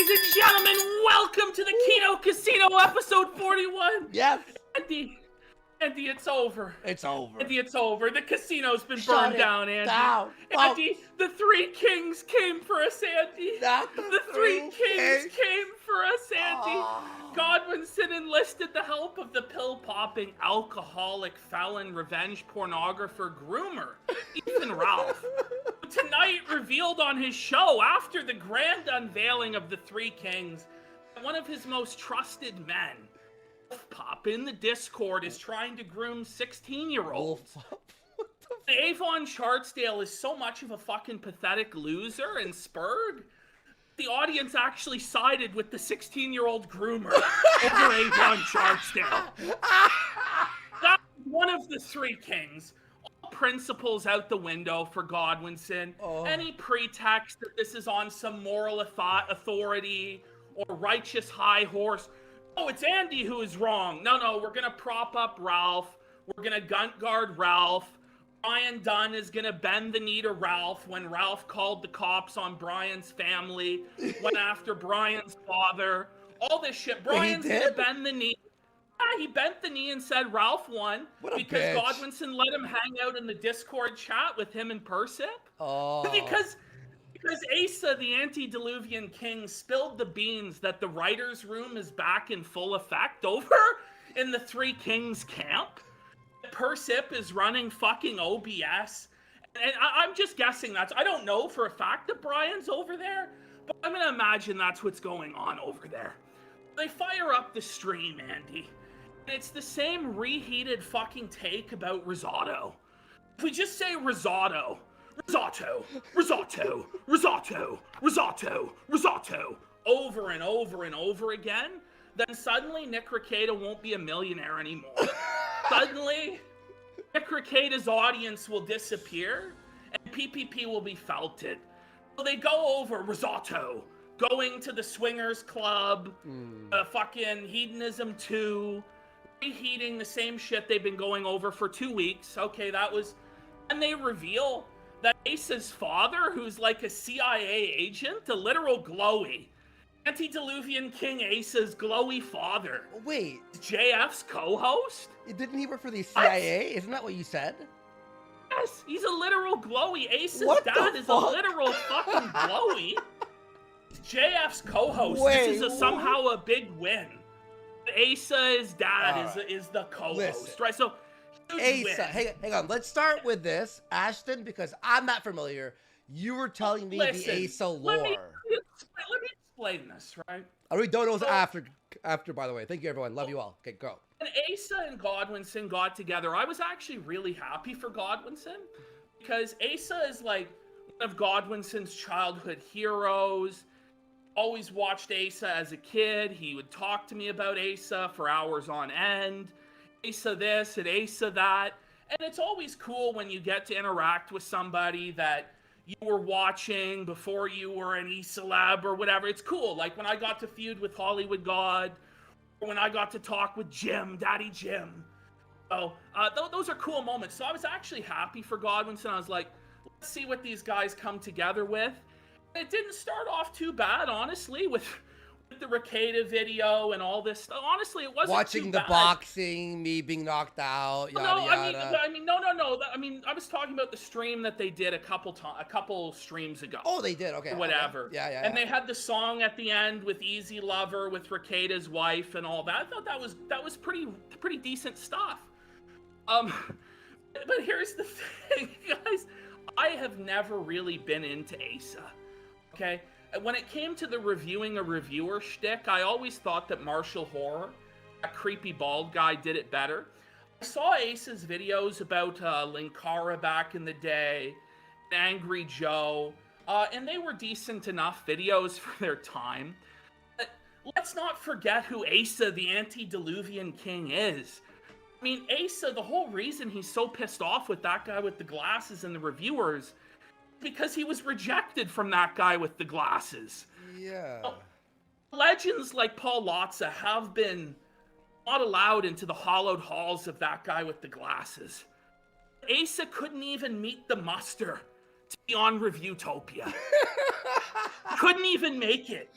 Ladies and gentlemen, welcome to the Keno Casino episode 41. Yes. Andy, it's over. It's over. Andy, it's over. The casino's been Shut burned it down, Andy. down, Andy, the three kings came for us, Andy. Not The three kings came for us, Andy. Oh. Godwinson enlisted the help of the pill-popping, alcoholic, felon, revenge pornographer groomer, Ethan Ralph. Tonight revealed on his show after the grand unveiling of the Three Kings, one of his most trusted men, Wolf Pup, in the Discord is trying to groom 16-year-olds. Avon Chartsdale is so much of a fucking pathetic loser and spurred. The audience actually sided with the 16-year-old groomer over Avon Chartsdale. That's one of the Three Kings. Principles out the window for Godwinson. Any pretext that this is on some moral authority or righteous high horse. Oh, it's Andy who is wrong. No, we're gonna prop up Ralph. We're gonna gunt guard Ralph. Brian Dunn is gonna bend the knee to Ralph when Ralph called the cops on Brian's family, went after Brian's father. All this shit. Brian's gonna bend the knee. He bent the knee and said Ralph won because bitch. Godwinson let him hang out in the Discord chat with him and Persip. Oh. Because Asa, the antediluvian king, spilled the beans that the writer's room is back in full effect over in the Three Kings camp. Persip is running fucking OBS. And I'm just guessing I don't know for a fact that Brian's over there, but I'm going to imagine that's what's going on over there. They fire up the stream, Andy. It's the same reheated fucking take about risotto. If we just say risotto, over and over and over again, then suddenly Nick Rekieta won't be a millionaire anymore. Suddenly, Nick Rekieta's audience will disappear, and PPP will be felted. So they go over risotto, going to the swingers club, fucking hedonism 2, reheating the same shit they've been going over for 2 weeks. Okay, that was... And they reveal that Asa's father, who's like a CIA agent, a literal glowy, antediluvian king Asa's glowy father. Wait. JF's co-host? Didn't he work for the CIA? Isn't that what you said? Yes, he's a literal glowy. Asa's dad is a fuck? literal fucking glowy. JF's co-host. Wait, This is somehow a big win. Asa's dad is the co-host, Listen. right? So, huge Asa, win. hang on. Let's start with this, Ashton, because I'm not familiar. You were telling me Listen, the Asa lore. Let me explain this, right? I really don't know what's after, by the way. Thank you, everyone. Love you all. Okay, go. When Asa and Godwinson got together, I was actually really happy for Godwinson because Asa is like one of Godwinson's childhood heroes. Always watched Asa as a kid. He would talk to me about Asa for hours on end. Asa this and Asa that. And it's always cool when you get to interact with somebody that you were watching before you were an E-celeb or whatever. It's cool. Like when I got to feud with Hollywood God, or when I got to talk with Jim, Daddy Jim. So those are cool moments. So I was actually happy for Godwinson. I was like, let's see what these guys come together with. It didn't start off too bad, honestly, with the Rekieta video and all this stuff. Honestly, it wasn't Watching too the bad. boxing, me being knocked out, yada yada. No. I mean, I was talking about the stream that they did a couple streams ago. Oh, they did. Okay. Whatever. Okay. Yeah. And they had the song at the end with Easy Lover with Rekieta's wife and all that. I thought that was pretty decent stuff. But here's the thing, guys. I have never really been into Asa. Okay? When it came to the reviewing a reviewer shtick, I always thought that Marshall Horror, that creepy bald guy, did it better. I saw Asa's videos about Linkara back in the day, Angry Joe, and they were decent enough videos for their time. But let's not forget who Asa, the antediluvian king, is. I mean, Asa, the whole reason he's so pissed off with that guy with the glasses and the reviewers because he was rejected from that guy with the glasses. Yeah. Legends like Paul Lotza have been not allowed into the hollowed halls of that guy with the glasses. Asa couldn't even meet the muster to be on Reviewtopia. Couldn't even make it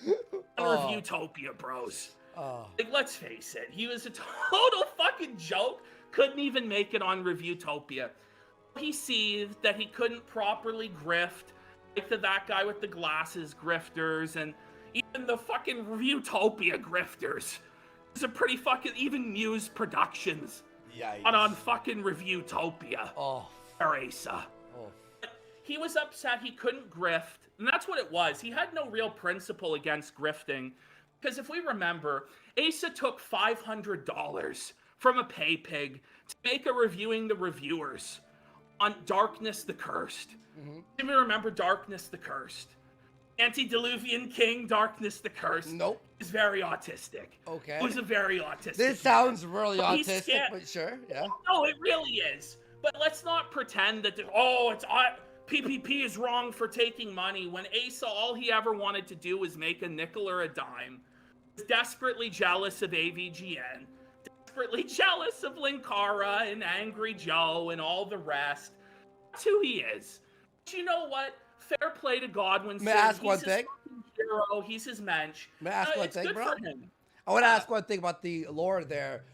on Reviewtopia, bros. Like, let's face it, he was a total fucking joke. Couldn't even make it on Reviewtopia. He seethed that he couldn't properly grift, like that guy with the glasses grifters, and even the fucking Reviewtopia grifters. It's a pretty fucking, even Muse Productions. Yikes. On fucking Reviewtopia. Asa. He was upset he couldn't grift, and that's what it was. He had no real principle against grifting, because if we remember, Asa took $500 from a pay pig to make a Reviewing the Reviewers on Darkness the Cursed. Do you remember Darkness the Cursed? Antediluvian King, Darkness the Cursed. Nope. Is very autistic. Okay. It was a very autistic. This sounds really autistic, but sure, yeah. No, it really is. But let's not pretend that, it's PPP is wrong for taking money, when Asa, all he ever wanted to do was make a nickel or a dime. He was desperately jealous of AVGN, desperately jealous of Linkara and Angry Joe and all the rest. That's who he is. But you know what? Fair play to Godwinson. May I ask one thing? Hero. He's his mensch. May I ask one it's thing, good bro? for him. I want to ask one thing about the lore there.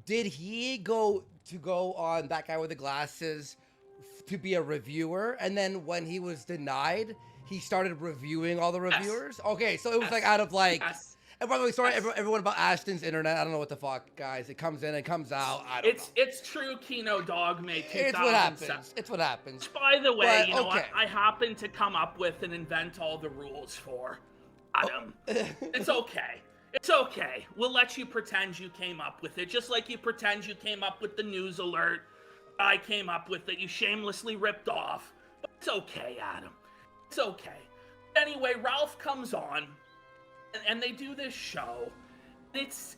Did he go on that guy with the glasses to be a reviewer, and then when he was denied, he started reviewing all the reviewers? Yes. Okay, so it was like out of like... Yes. And by the way, sorry everyone about Ashton's internet. I don't know what the fuck, guys. It comes in and comes out. I don't know. It's true Kino Dogme 2007. It's what happens. It's what happens. By the way, I happen to come up with and invent all the rules for Adam. It's okay. It's okay. We'll let you pretend you came up with it, just like you pretend you came up with the news alert I came up with that you shamelessly ripped off. But it's okay, Adam. It's okay. Anyway, Ralph comes on, and they do this show. It's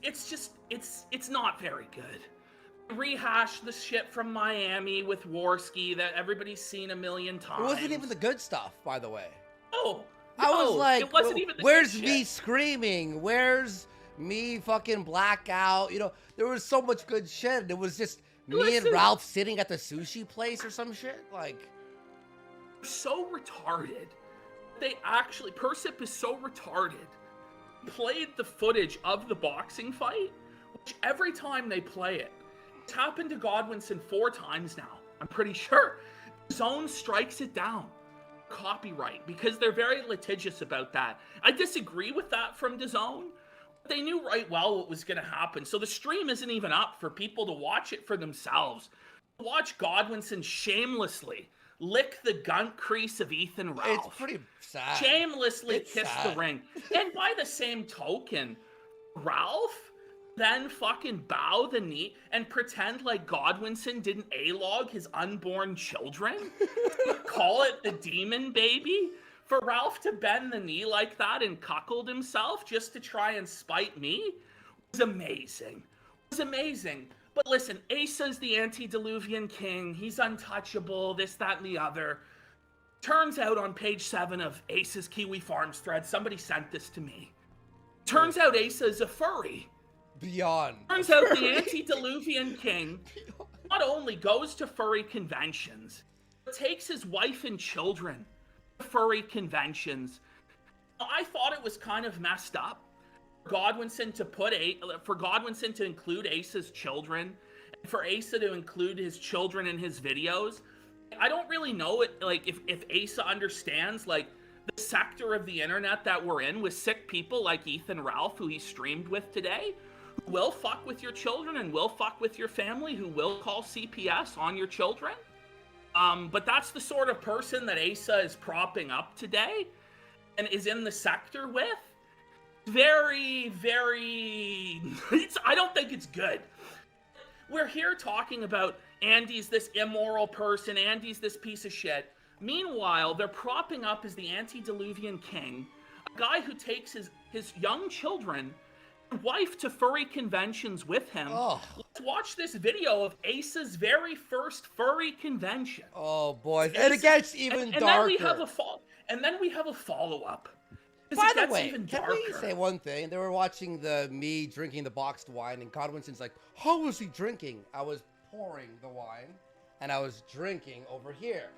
not very good. Rehash the shit from Miami with Worski that everybody's seen a million times. It wasn't even the good stuff, by the way. Oh, I was like, it wasn't even the where's good me shit. screaming? Where's me fucking blackout? You know, there was so much good shit. It was just me and Ralph sitting at the sushi place or some shit. Like, so retarded. Persip is so retarded. Played the footage of the boxing fight, which every time they play it, it's happened to Godwinson 4 times now, I'm pretty sure. Zone strikes it down. Copyright, because they're very litigious about that. I disagree with that from DAZN. They knew right well what was going to happen, so the stream isn't even up for people to watch it for themselves. Watch Godwinson shamelessly lick the gunt crease of Ethan Ralph. It's pretty sad. Shamelessly kiss the ring. And by the same token, Ralph then fucking bow the knee and pretend like Godwinson didn't A-log his unborn children? Call it the demon baby? For Ralph to bend the knee like that and cuckold himself just to try and spite me was amazing. It was amazing. But listen, Asa's the antediluvian king. He's untouchable, this, that, and the other. Turns out on page 7 of Asa's Kiwi Farms thread, somebody sent this to me. Turns out Asa is a furry. Beyond. Turns out the antediluvian king not only goes to furry conventions, but takes his wife and children to furry conventions. I thought it was kind of messed up for Godwinson to include Asa's children, and for Asa to include his children in his videos. I don't really know if Asa understands the sector of the internet that we're in with sick people like Ethan Ralph, who he streamed with today, who will fuck with your children and will fuck with your family, who will call CPS on your children. But that's the sort of person that Asa is propping up today and is in the sector with. Very, very... I don't think it's good. We're here talking about Andy's this immoral person, Andy's this piece of shit. Meanwhile, they're propping up as the antediluvian king, a guy who takes his young children and wife to furry conventions with him. Oh. Let's watch this video of Asa's very first furry convention. Oh, boy. And it gets even darker. And then we have a follow-up. By the way, can we say one thing? They were watching me drinking the boxed wine, and Godwinson's like, how was he drinking? I was pouring the wine, and I was drinking over here.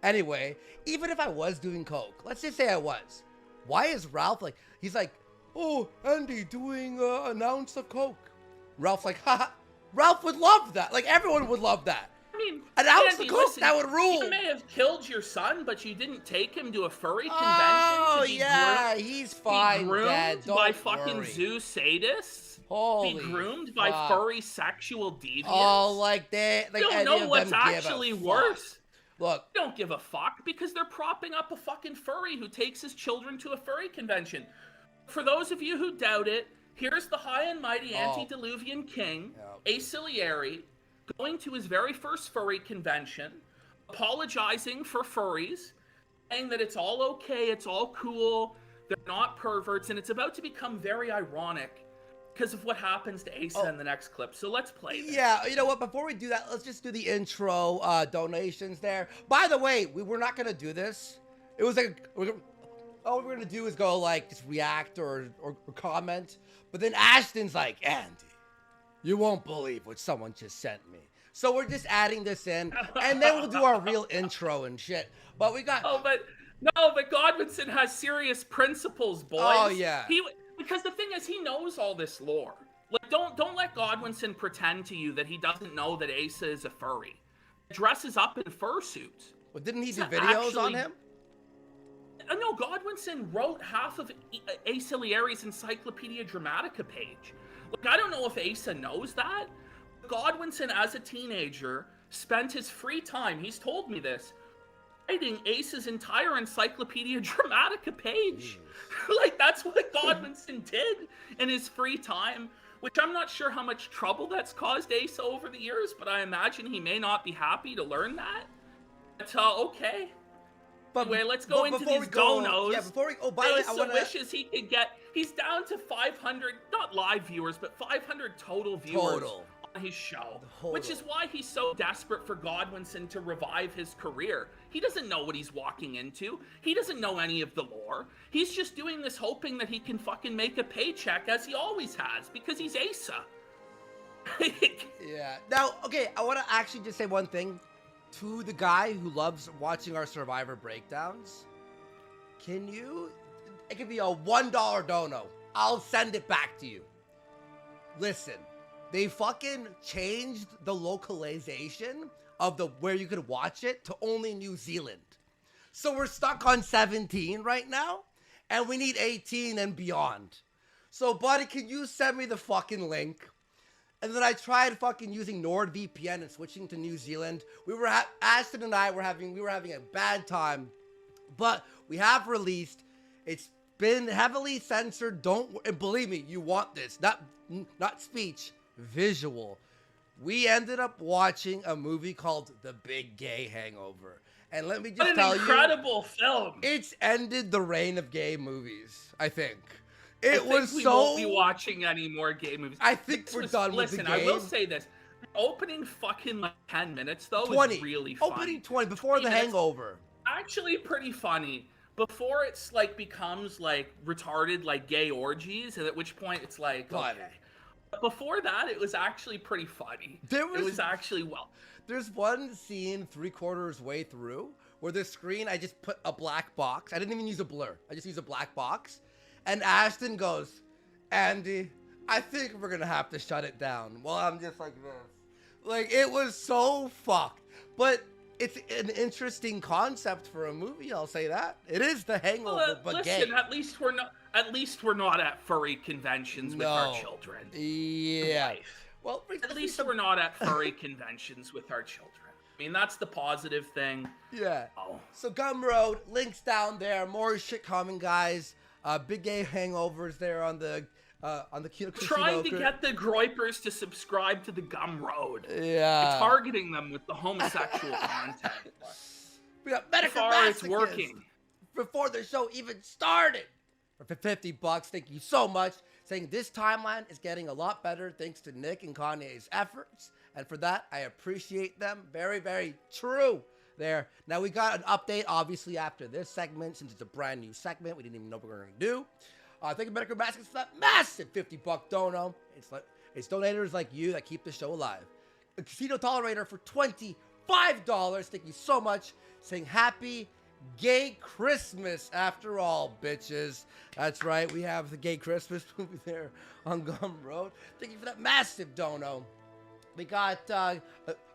Anyway, even if I was doing coke, let's just say I was, why is Ralph like, he's like, oh, Andy doing an ounce of coke. Ralph's like, haha. Ralph would love that. Like, everyone would love that. I mean, An ounce Andy, of coke, listen, that would rule. You may have killed your son, but you didn't take him to a furry convention. Oh, to be yeah, he's fine, be groomed Dad. Don't by fucking worry. zoo sadists. Holy be groomed by fuck. furry sexual deviants. Oh, like they, like you don't any know of what's them give a actually fuck. worse. Look, They don't give a fuck because they're propping up a fucking furry who takes his children to a furry convention. For those of you who doubt it, here's the high and mighty antediluvian king, Aciliary, going to his very first furry convention, apologizing for furries, saying that it's all okay, it's all cool, they're not perverts, and it's about to become very ironic because of what happens to Asa in the next clip. So let's play this. yeah, you know what? Before we do that, let's just do the intro donations there. By the way, we were not gonna do this. It was like, all we're gonna do is go like just react or comment. But then Ashton's like, Andy, you won't believe what someone just sent me. So we're just adding this in, and then we'll do our real intro and shit. But we got. But Godwinson has serious principles, boys. Oh yeah. Because the thing is, he knows all this lore. Like, don't let Godwinson pretend to you that he doesn't know that Asa is a furry. Dresses up in fursuits. Well, didn't he do videos on him? No, Godwinson wrote half of Aciliary's Encyclopedia Dramatica page. Like, I don't know if Asa knows that. Godwinson, as a teenager, spent his free time, he's told me this, writing Ace's entire Encyclopedia Dramatica page. Like, that's what Godwinson did in his free time, which I'm not sure how much trouble that's caused Asa over the years, but I imagine he may not be happy to learn that. But, okay. But anyway, let's go into these donos. Yeah, before we, by the way, Asa wishes he could get, he's down to 500, not live viewers, but 500 total viewers on his show, which is why he's so desperate for Godwinson to revive his career. He doesn't know what he's walking into. He doesn't know any of the lore. He's just doing this hoping that he can fucking make a paycheck, as he always has, because he's Asa. Yeah. Now, okay, I want to actually just say one thing to the guy who loves watching our Survivor breakdowns. Can you, it could be a $1 dono. I'll send it back to you. Listen, they fucking changed the localization of the where you could watch it to only New Zealand. So we're stuck on 17 right now, and we need 18 and beyond. So, buddy, can you send me the fucking link? And then I tried fucking using NordVPN and switching to New Zealand. We were Ashton and I were having a bad time, but we have released. It's been heavily censored. And believe me, you want this, not speech, visual. We ended up watching a movie called The Big Gay Hangover. And let me just tell you, what an incredible film. It's ended the reign of gay movies, I think. We won't be watching any more gay movies. I think we're done with the game. Listen, I will say this. The opening fucking like 10 minutes, though, 20. is really funny. Opening 20, before the hangover. Actually pretty funny. Before it's like becomes like retarded like gay orgies, and at which point it's like, okay. But before that, it was actually pretty funny. It was actually There's one scene 3/4 way through where the screen, I just put a black box. I didn't even use a blur. I just used a black box. And Ashton goes, Andy, I think we're going to have to shut it down. Well, I'm just like this. Like, it was so fucked. But it's an interesting concept for a movie, I'll say that. It is The Hangover, but listen, gay. At least we're not at furry conventions with our children. Yeah. Well, at least we're not at furry conventions with our children. I mean, that's the positive thing. Yeah. So Gumroad, links down there. More shit coming, guys. Big Gay Hangovers there on the trying to get the Groypers to subscribe to the Gumroad. Yeah. Targeting them with the homosexual content. We got medical it's working. Before the show even started. For $50, thank you so much. Saying this timeline is getting a lot better thanks to Nick and Kanye's efforts. And for that, I appreciate them. Very, very true there. Now, we got an update, obviously, after this segment, since it's a brand new segment. We didn't even know what we were going to do. Thank you, Medical Baskets, for that massive $50 dono. It's donators like you that keep the show alive. A Casino Tolerator for $25. Thank you so much. saying happy gay Christmas after all, bitches. That's right, we have the gay Christmas movie there on Gumroad. Thank you for that massive dono. We got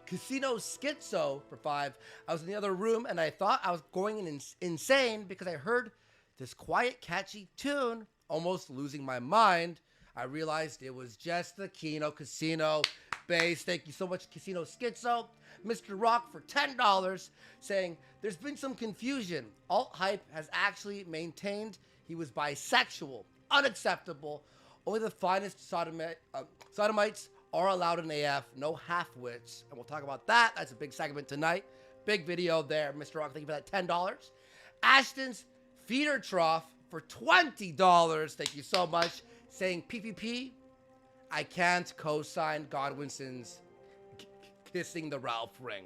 Casino Schizo for 5. I was in the other room and I thought I was going insane because I heard this quiet, catchy tune, almost losing my mind. I realized it was just the Kino Casino bass. Thank you so much, Casino Schizo. Mr. Rock for $10, saying, there's been some confusion. Alt Hype has actually maintained he was bisexual. Unacceptable. Only the finest sodomites are allowed in AF. No half-wits. And we'll talk about that. That's a big segment tonight. Big video there, Mr. Rock. Thank you for that $10. Ashton's Feeder Trough for $20. Thank you so much. Saying PPP, I can't co-sign Godwinson's kissing the Ralph ring.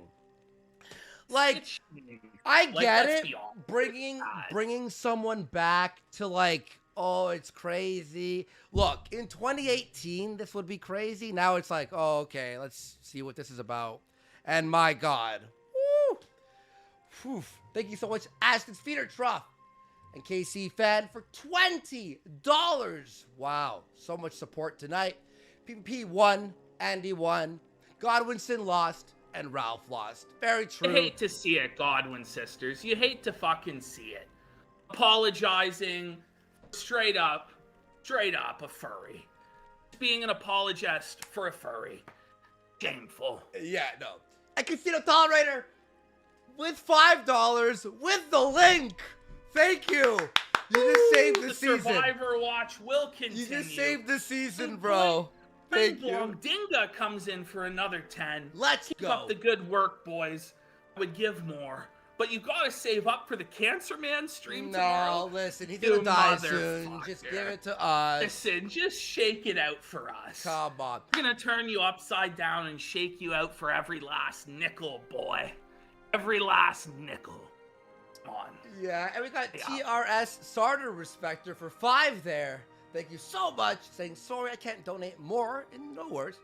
Like, I get it. Bringing someone back to like, oh, it's crazy. Look, in 2018, this would be crazy. Now it's like, oh, okay, let's see what this is about. And my God. Woo. Whew. Thank you so much, Ashton's Feeder Trough and KC Fan for $20. Wow, so much support tonight. PPP won, Andy won, Godwinson lost, and Ralph lost. Very true. You hate to see it, Godwin sisters. You hate to fucking see it. Apologizing, straight up a furry. Being an apologist for a furry. Shameful. Yeah, no. And Casino Tolerator with $5 with the link. Thank you. You just saved the season. Survivor Watch will continue. You just saved the season, bro. Thank you. Dinga comes in for another 10. Let's Keep go. up the good work, boys. I would give more. But you gotta save up for the Cancer Man stream tomorrow. No, listen, he's gonna die soon. Just give it to us. Listen, just shake it out for us. Come on. We're gonna turn you upside down and shake you out for every last nickel, boy. Every last nickel. Come on. Yeah, and we got TRS Sarter Respecter for 5 there. Thank you so much. Saying, sorry, I can't donate more, in no words.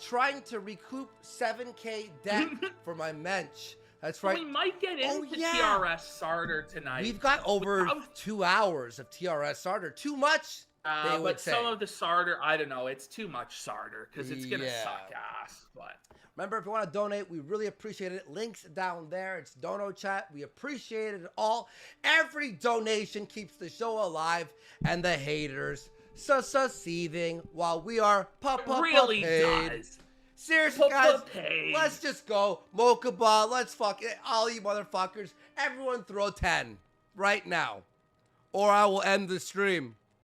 Trying to recoup 7K debt for my mensch. That's right. We might get into TRS Sarter tonight. We've got over 2 hours of TRS Sarter. Too much, they would say. Some of the Sarter, I don't know. It's too much Sarter because it's going to suck ass. But remember, if you want to donate, we really appreciate it. Links down there. It's Dono Chat. We appreciate it all. Every donation keeps the show alive and the haters seething while we are really paid. Does. Seriously, guys, let's just go. Mokuba, let's fuck it. All you motherfuckers. Everyone throw 10 right now. Or I will end the stream.